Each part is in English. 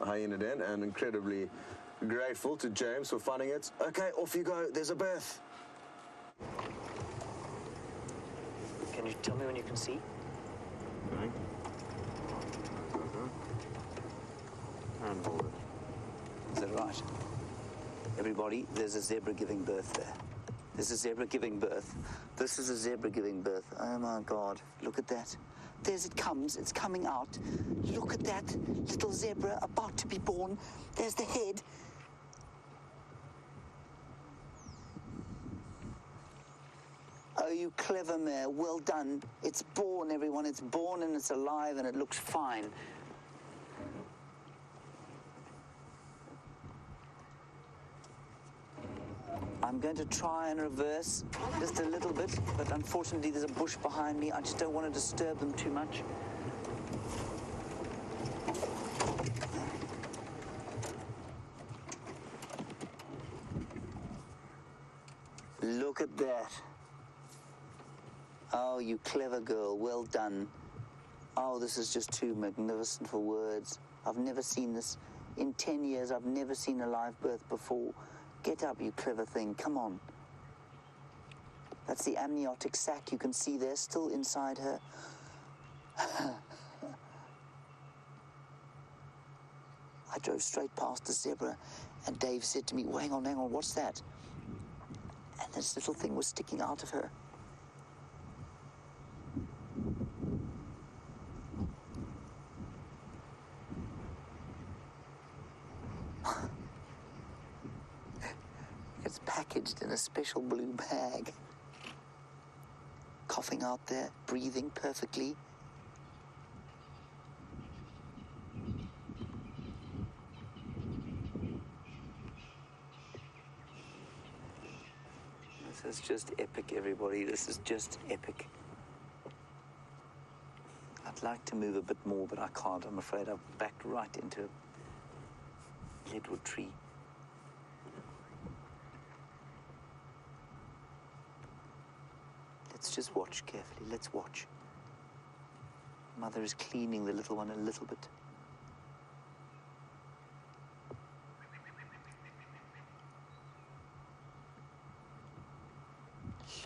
us haying it in, and incredibly grateful to James for funding it. Okay, off you go. There's a berth. Can you tell me when you can see? Okay. And hold it. Is that right? Everybody, there's a zebra giving birth there. There's a zebra giving birth. This is a zebra giving birth. Oh my God, look at that. There's it comes, it's coming out. Look at that little zebra about to be born. There's the head. Oh, you clever mare, well done. It's born, everyone, it's born and it's alive and it looks fine. I'm going to try and reverse just a little bit, but unfortunately there's a bush behind me. I just don't want to disturb them too much. Look at that. Oh, you clever girl, well done. Oh, this is just too magnificent for words. I've never seen this. In 10 years, I've never seen a live birth before. Get up, you clever thing, come on. That's the amniotic sac you can see there, still inside her. I drove straight past the zebra, and Dave said to me, well, hang on, what's that? And this little thing was sticking out of her. It's packaged in a special blue bag. Coughing out there, breathing perfectly. This is just epic, everybody. This is just epic. I'd like to move a bit more, but I can't. I'm afraid I've backed right into a leadwood tree. Let's just watch carefully. Let's watch. Mother is cleaning the little one a little bit.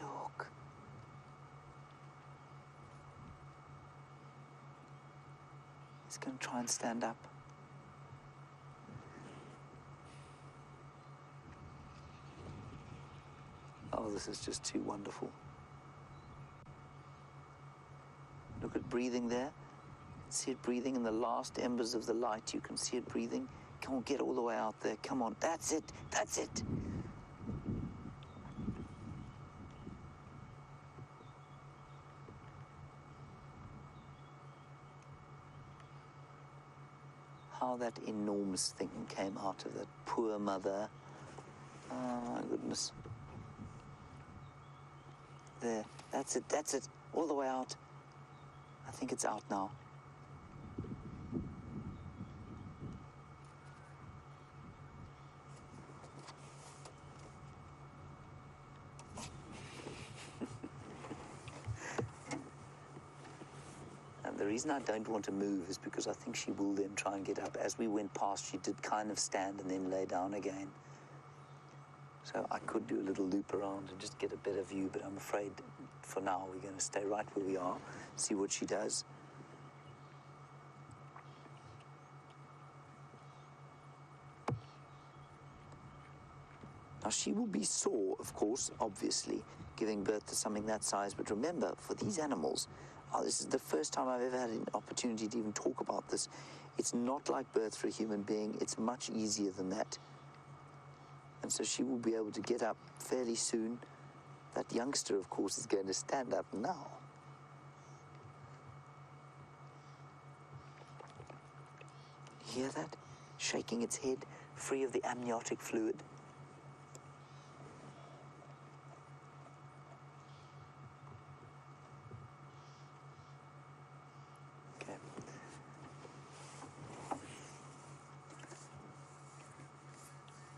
Look. He's going to try and stand up. Oh, this is just too wonderful. Look at breathing there. See it breathing in the last embers of the light. You can see it breathing. Come on, get all the way out there. Come on. That's it. That's it. How that enormous thing came out of that poor mother. Oh, my goodness. There. That's it. That's it. All the way out. I think it's out now. And the reason I don't want to move is because I think she will then try and get up. As we went past, she did kind of stand and then lay down again. So I could do a little loop around and just get a better view, but I'm afraid for now we're going to stay right where we are, see what she does. Now, she will be sore, of course, obviously, giving birth to something that size. But remember, for these animals, this is the first time I've ever had an opportunity to even talk about this. It's not like birth for a human being. It's much easier than that. And so she will be able to get up fairly soon. That youngster, of course, is going to stand up now. Hear that? Shaking its head, free of the amniotic fluid. Okay.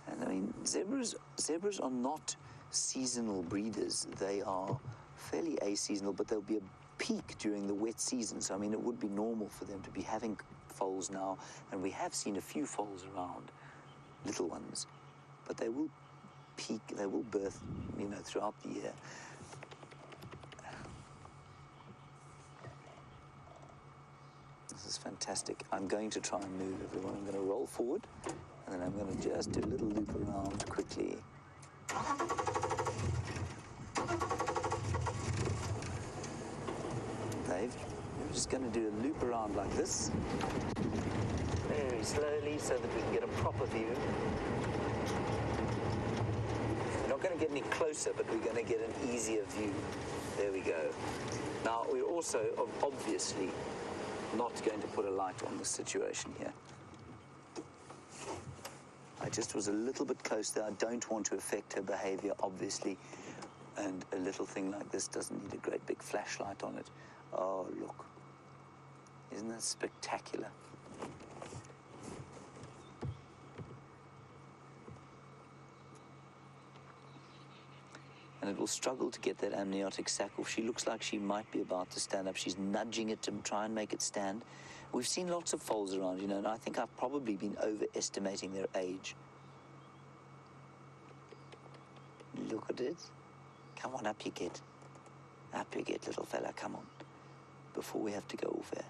And I mean, zebras are not seasonal breeders. They are fairly aseasonal, but there'll be a peak during the wet season. So, I mean, it would be normal for them to be having foals now, and we have seen a few foals around, little ones, but they will peak, they will birth, you know, throughout the year. This is fantastic. I'm going to try and move everyone. I'm going to roll forward, and then I'm going to just do a little loop around quickly. Dave, we're just going to do a loop around like this, very slowly, so that we can get a proper view. We're not going to get any closer, but we're going to get an easier view. There we go. Now, we're also obviously not going to put a light on the situation here. I just was a little bit close there. I don't want to affect her behavior, obviously, and a little thing like this doesn't need a great big flashlight on it. Oh, look. Isn't that spectacular? And it will struggle to get that amniotic sac off. She looks like she might be about to stand up. She's nudging it to try and make it stand. We've seen lots of foals around, you know, and I think I've probably been overestimating their age. Look at it. Come on, up you get. Up you get, little fella, come on. Before we have to go off air.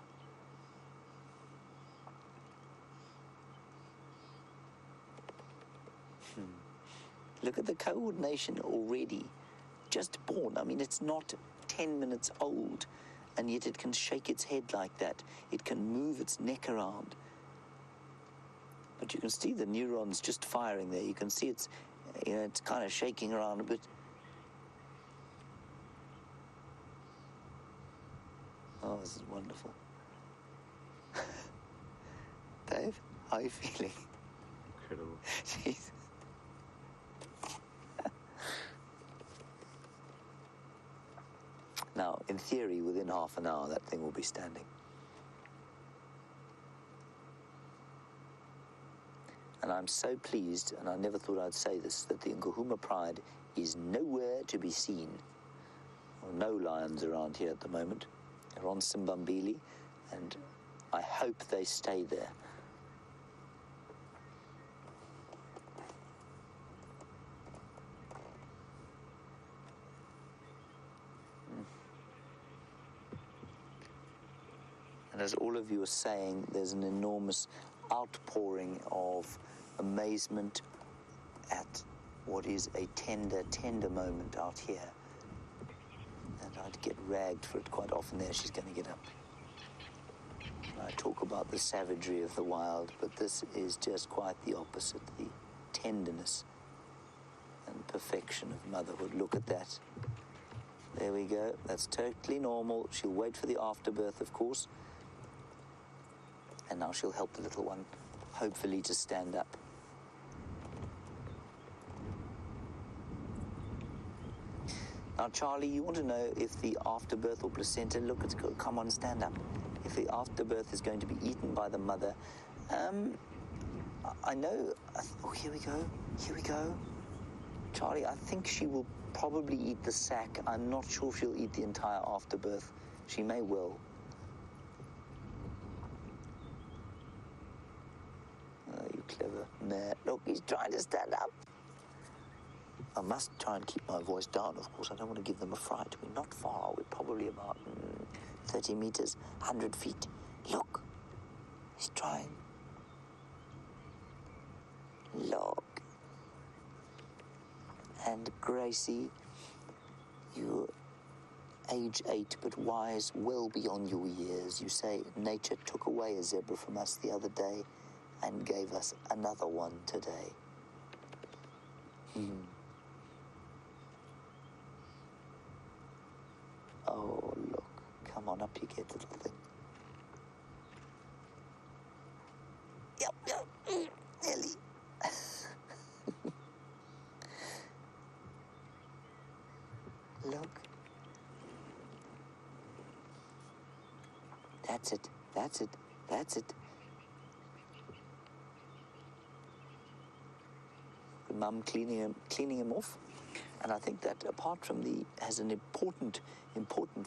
Look at the coordination already. Just born. I mean, it's not 10 minutes old, and yet it can shake its head like that. It can move its neck around. But you can see the neurons just firing there. You can see it's, you know, it's kind of shaking around a bit. Oh, this is wonderful. Dave, how are you feeling? Incredible. Jeez. Now, in theory, within half an hour, that thing will be standing. And I'm so pleased, and I never thought I'd say this, that the Nguhuma Pride is nowhere to be seen. Well, no lions around here at the moment. They're on Simbambili, and I hope they stay there. And as all of you are saying, there's an enormous outpouring of amazement at what is a tender moment out here. And I'd get ragged for it quite often there. She's going to get up. And I talk about the savagery of the wild, but this is just quite the opposite. The tenderness and perfection of motherhood. Look at that. There we go. That's totally normal. She'll wait for the afterbirth, of course. And now she'll help the little one, hopefully, to stand up. Now, Charlie, you want to know if the afterbirth or placenta, look, it's good, come on, stand up. If the afterbirth is going to be eaten by the mother, I know, oh, here we go. Charlie, I think she will probably eat the sac. I'm not sure if she'll eat the entire afterbirth. She may well. Oh, you clever man. Look, he's trying to stand up. I must try and keep my voice down, of course. I don't want to give them a fright. We're not far. We're probably about 30 meters, 100 feet. Look, he's trying. Look. And Gracie, you're age 8, but wise well beyond your years. You say nature took away a zebra from us the other day and gave us another one today. Oh, look. Come on, up you get, little thing. Yep. Nearly. Look. That's it. Mum cleaning him off. And I think that apart from has an important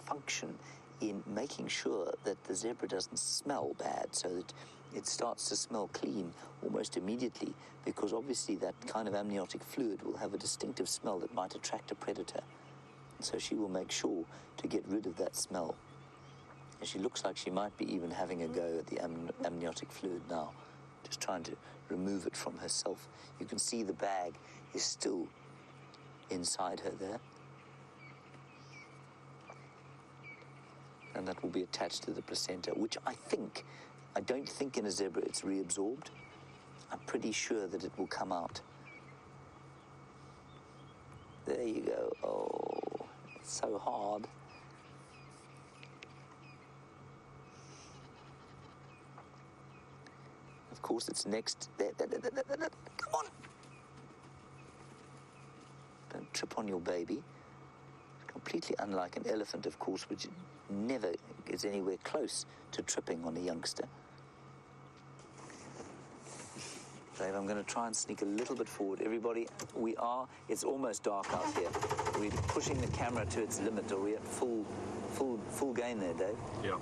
function in making sure that the zebra doesn't smell bad, so that it starts to smell clean almost immediately, because obviously that kind of amniotic fluid will have a distinctive smell that might attract a predator. So she will make sure to get rid of that smell. And she looks like she might be even having a go at the amniotic fluid now, just trying to remove it from herself. You can see the bag is still inside her there. And that will be attached to the placenta, which I don't think in a zebra it's reabsorbed. I'm pretty sure that it will come out. There you go. Oh, it's so hard. Of course, it's next. There. Come on. Don't trip on your baby. Completely unlike an elephant, of course, which never gets anywhere close to tripping on a youngster. Dave, I'm going to try and sneak a little bit forward. Everybody, it's almost dark out here. We're pushing the camera to its limit. Are we at full gain there, Dave? Yeah.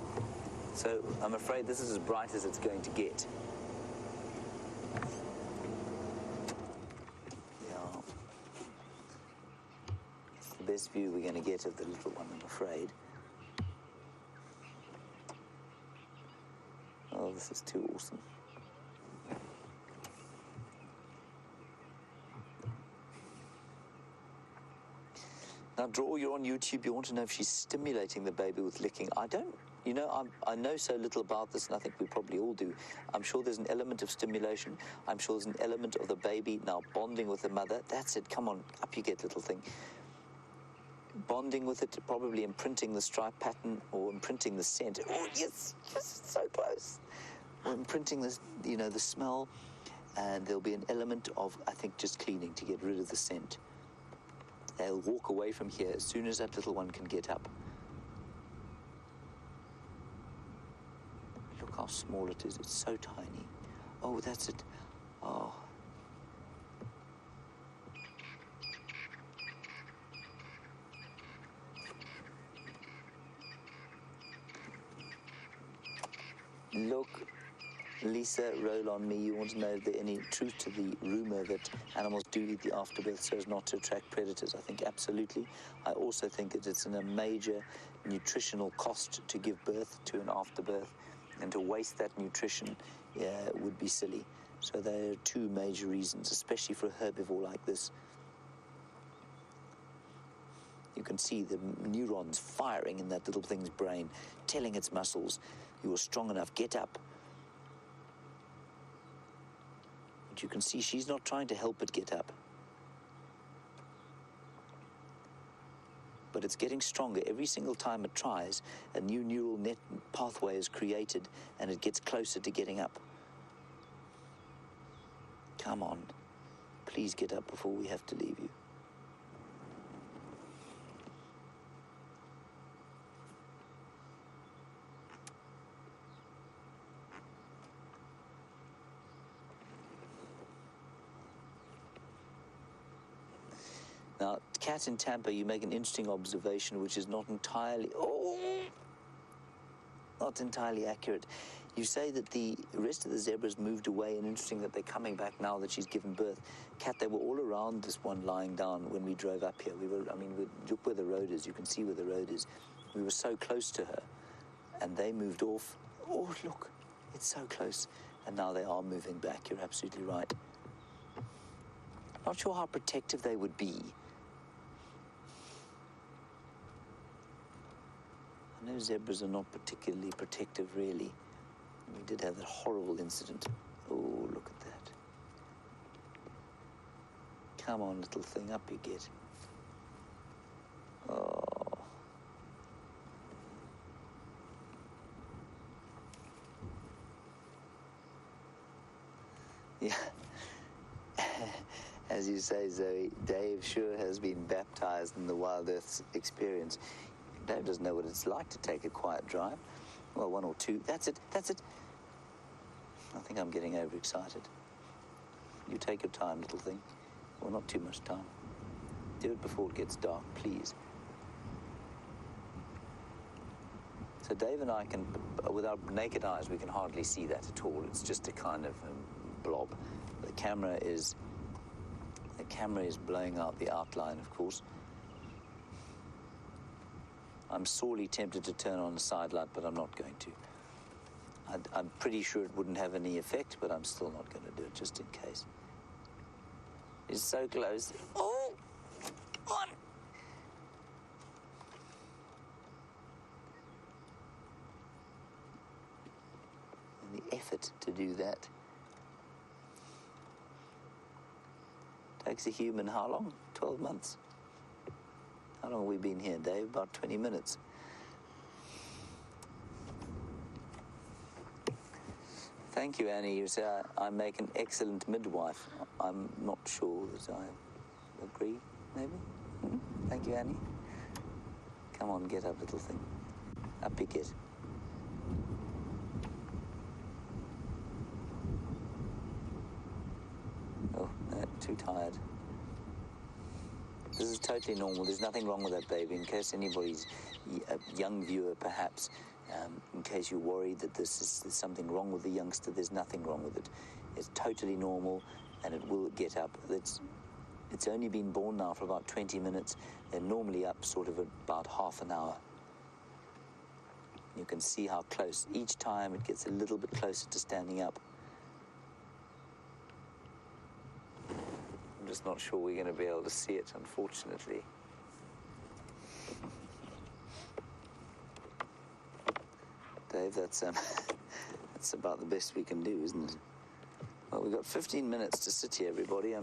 So I'm afraid this is as bright as it's going to get. Yeah. It's the best view we're going to get of the little one, I'm afraid. Oh, this is too awesome. Now, Draw, you're on YouTube. You want to know if she's stimulating the baby with licking. I don't, I know so little about this, and I think we probably all do. I'm sure there's an element of stimulation. I'm sure there's an element of the baby now bonding with the mother. That's it. Come on, up you get, little thing. Bonding with it, probably imprinting the stripe pattern or imprinting the scent. Oh, yes, so close. Or imprinting the, the smell, and there'll be an element of, I think, just cleaning to get rid of the scent. They'll walk away from here as soon as that little one can get up. Look how small it is. It's so tiny. Oh, that's it. Oh. Look, Lisa, roll on me. You want to know if there's any truth to the rumor that animals do eat the afterbirth so as not to attract predators. I think absolutely. I also think that it's a major nutritional cost to give birth to an afterbirth, and to waste that nutrition would be silly. So there are two major reasons, especially for a herbivore like this. You can see the neurons firing in that little thing's brain, telling its muscles, you are strong enough, get up. But you can see she's not trying to help it get up. But it's getting stronger. Every single time it tries, a new neural net pathway is created, and it gets closer to getting up. Come on. Please get up before we have to leave you. Now, cat in Tampa, you make an interesting observation, which is not entirely accurate. You say that the rest of the zebras moved away, and interesting that they're coming back now that she's given birth. Cat, they were all around this one lying down when we drove up here. Look where the road is. You can see where the road is. We were so close to her, and they moved off. Oh, look, it's so close. And now they are moving back. You're absolutely right. Not sure how protective they would be. I know zebras are not particularly protective, really. We did have that horrible incident. Oh, look at that. Come on, little thing, up you get. Oh. Yeah. As you say, Zoe, Dave sure has been baptized in the Wildearth experience. Dave doesn't know what it's like to take a quiet drive. Well, one or two. That's it. That's it. I think I'm getting overexcited. You take your time, little thing. Well, not too much time. Do it before it gets dark, please. So Dave and I can, with our naked eyes, we can hardly see that at all. It's just a kind of blob. The camera is blowing out the outline, of course. I'm sorely tempted to turn on the side light, but I'm not going to. I'm pretty sure it wouldn't have any effect, but I'm still not going to do it, just in case. It's so close. Oh! On! And the effort to do that takes a human how long? 12 months. How long have we been here, Dave? About 20 minutes. Thank you, Annie. You say I make an excellent midwife. I'm not sure that I agree, maybe? Thank you, Annie. Come on, get up, little thing. Up you get. Oh, no, too tired. This is totally normal. There's nothing wrong with that baby. In case anybody's a young viewer, perhaps, in case you're worried that there's something wrong with the youngster, there's nothing wrong with it. It's totally normal, and it will get up. It's only been born now for about 20 minutes. They're normally up sort of about half an hour. You can see how close. Each time it gets a little bit closer to standing up. I'm just not sure we're going to be able to see it, unfortunately. Dave, that's about the best we can do, isn't it? Well, we've got 15 minutes to sit here, everybody.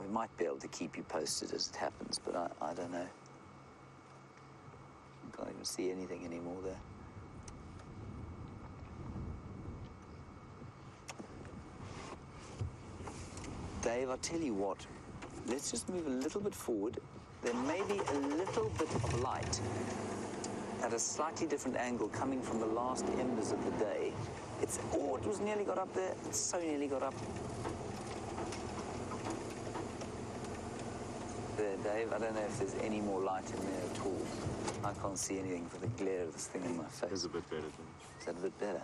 We might be able to keep you posted as it happens, but I don't know. I can't even see anything anymore there. Dave, I'll tell you what. Let's just move a little bit forward. There may be a little bit of light at a slightly different angle coming from the last embers of the day. Oh, it was nearly got up there. It's so nearly got up. There, Dave, I don't know if there's any more light in there at all. I can't see anything for the glare of this thing in my face. It's a bit better, Dave. Is that a bit better?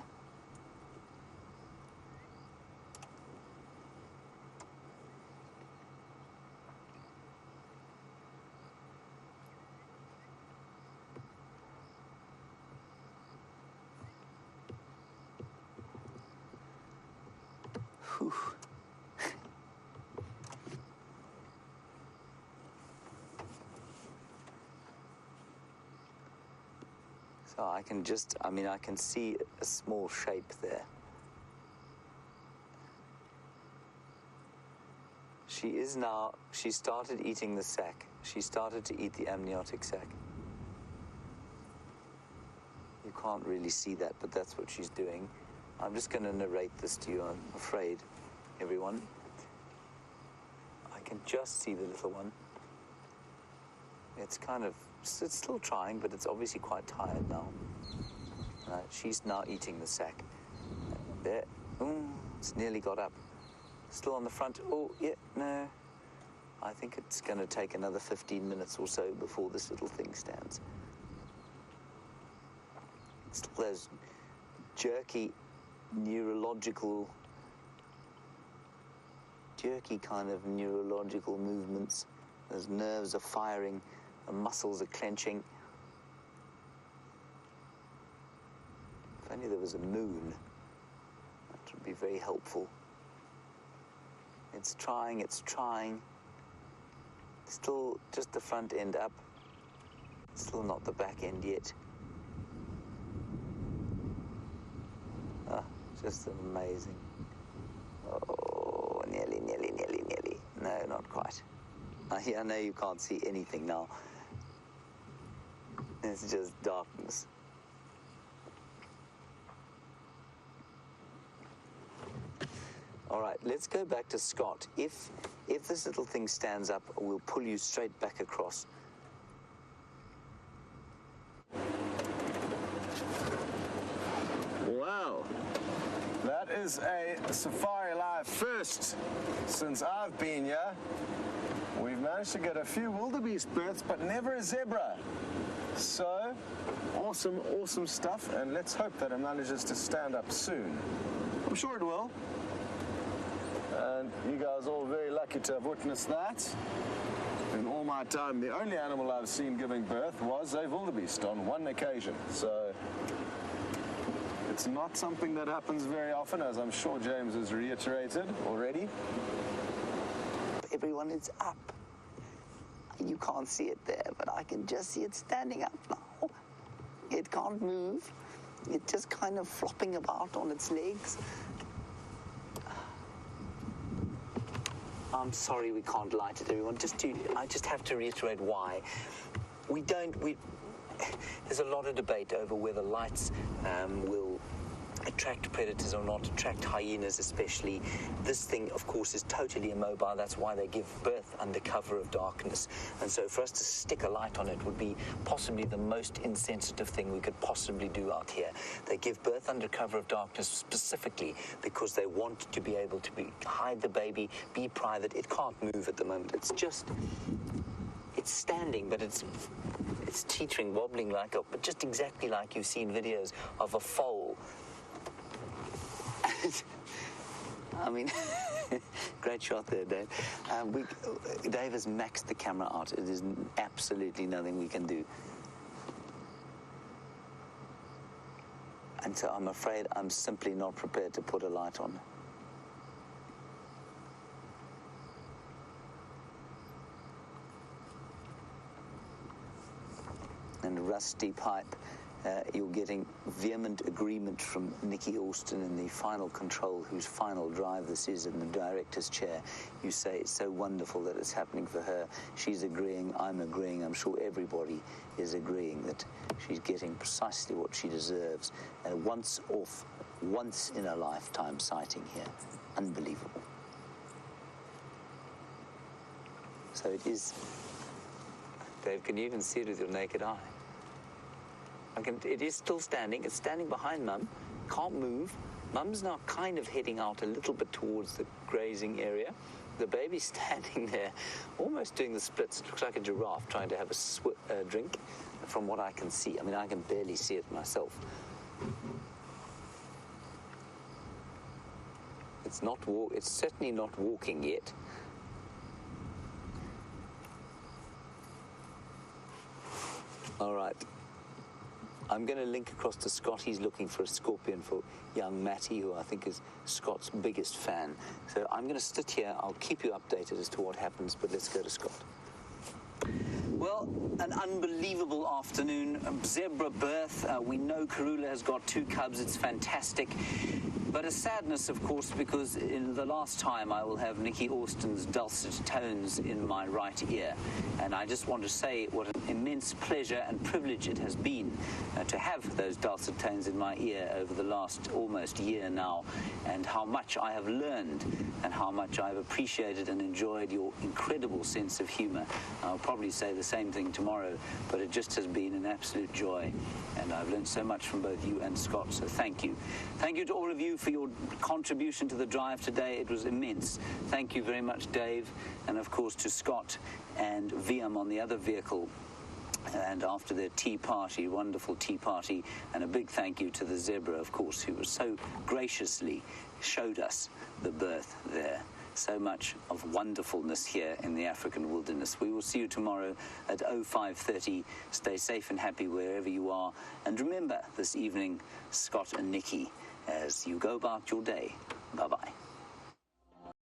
Whew. So I can see a small shape there. She started eating the sac. She started to eat the amniotic sac. You can't really see that, but that's what she's doing. I'm just going to narrate this to you, I'm afraid, everyone. I can just see the little one. It's still trying, but it's obviously quite tired now. She's now eating the sac. There. Oh, it's nearly got up. Still on the front. Oh, yeah, no. I think it's going to take another 15 minutes or so before this little thing stands. Still those jerky kind of neurological movements. Those nerves are firing, the muscles are clenching. If only there was a moon, that would be very helpful. It's trying. Still just the front end up. Still not the back end yet. Just amazing. Oh, nearly. No, not quite. I know you can't see anything now. It's just darkness. All right, let's go back to Scott. If this little thing stands up, we'll pull you straight back across. Wow. That is a safariLIVE first since I've been here. We've managed to get a few wildebeest birds, but never a zebra. So, awesome stuff, and let's hope that it manages to stand up soon. I'm sure it will. And you guys are all very lucky to have witnessed that. In all my time, the only animal I've seen giving birth was a wildebeest on one occasion. So, it's not something that happens very often, as I'm sure James has reiterated already. Everyone is up. You can't see it there, but I can just see it standing up now. It can't move. It's just kind of flopping about on its legs. I'm sorry we can't light it, everyone. I just have to reiterate why. There's a lot of debate over whether lights will attract predators or not, attract hyenas especially. This thing, of course, is totally immobile. That's why they give birth under cover of darkness. And so for us to stick a light on it would be possibly the most insensitive thing we could possibly do out here. They give birth under cover of darkness specifically because they want to be able to hide the baby, be private. It can't move at the moment. It's standing, but it's teetering, wobbling but just exactly like you've seen videos of a foal. I mean, great shot there, Dave. Dave has maxed the camera out. It is absolutely nothing we can do. And so I'm afraid I'm simply not prepared to put a light on. And rusty pipe. You're getting vehement agreement from Nikki Austin in the final control, whose final drive this is in the director's chair. You say it's so wonderful that it's happening for her. She's agreeing, I'm agreeing, I'm sure everybody is agreeing that she's getting precisely what she deserves. And once in a lifetime sighting here. Unbelievable. So it is. Dave, can you even see it with your naked eye? It is still standing. It's standing behind Mum. Can't move. Mum's now kind of heading out a little bit towards the grazing area. The baby's standing there, almost doing the splits. It looks like a giraffe trying to have a drink, from what I can see. I mean, I can barely see it myself. It's certainly not walking yet. All right. I'm going to link across to Scott. He's looking for a scorpion for young Matty, who I think is Scott's biggest fan. So I'm going to sit here. I'll keep you updated as to what happens, but let's go to Scott. Well, an unbelievable afternoon. Zebra birth. We know Karula has got 2 cubs. It's fantastic. But a sadness, of course, because in the last time I will have Nikki Austin's dulcet tones in my right ear. And I just want to say what an immense pleasure and privilege it has been to have those dulcet tones in my ear over the last almost year now, and how much I have learned and how much I've appreciated and enjoyed your incredible sense of humor. I'll probably say the same thing tomorrow, but it just has been an absolute joy. And I've learned so much from both you and Scott, so thank you. Thank you to all of you for your contribution to the drive today. It was immense. Thank you very much, Dave, and of course to Scott and VM on the other vehicle. And after their tea party, wonderful tea party, and a big thank you to the zebra, of course, who was so graciously showed us the birth there. So much of wonderfulness here in the African wilderness. We will see you tomorrow at 05:30. Stay safe and happy wherever you are. And remember this evening, Scott and Nikki, as you go about your day.